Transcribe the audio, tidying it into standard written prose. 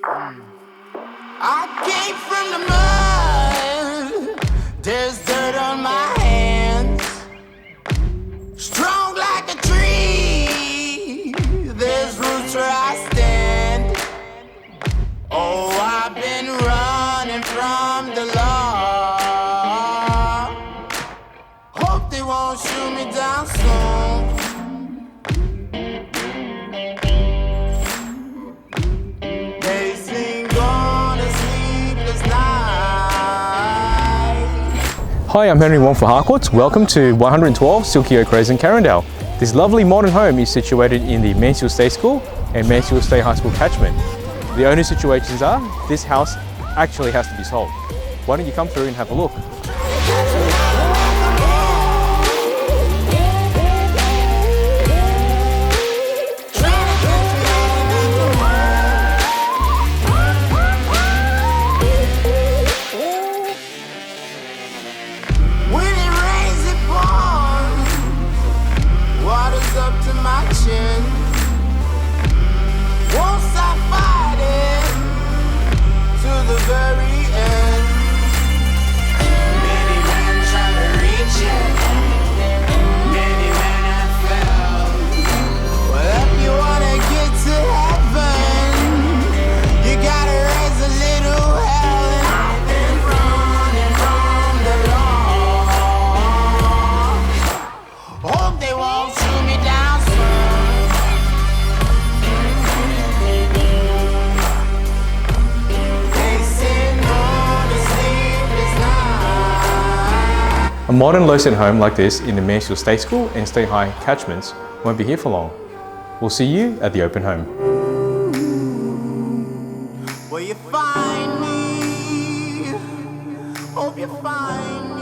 I came from the mud. There's dirt on my hands. Strong like a tree. There's roots where I stand. Oh, I've been running from the law. Hope they won't shoot me down soon. They sing on a sleepless night. Hi, I'm Henry Wong for Harcourts. Welcome to 112 Silky Oak Crescent, Carindale. This lovely modern home is situated in the Mansfield State School and Mansfield State High School catchment. The only situations are, this house actually has to be sold. Why don't you come through and have a look? When it rains, it pours. Water's up to my chin. Won't stop fighting to the very end. Many men try to reach it. Many men have failed. Well, if you wanna get to heaven, you gotta raise a little hell. And I've been running from the law. Hope they won't shoot me down soon. They sing on a sleepless night. A modern low-set home like this in the Mansfield State School and State High catchments won't be here for long. We'll see you at the open home. Will you find me? Hope you find me.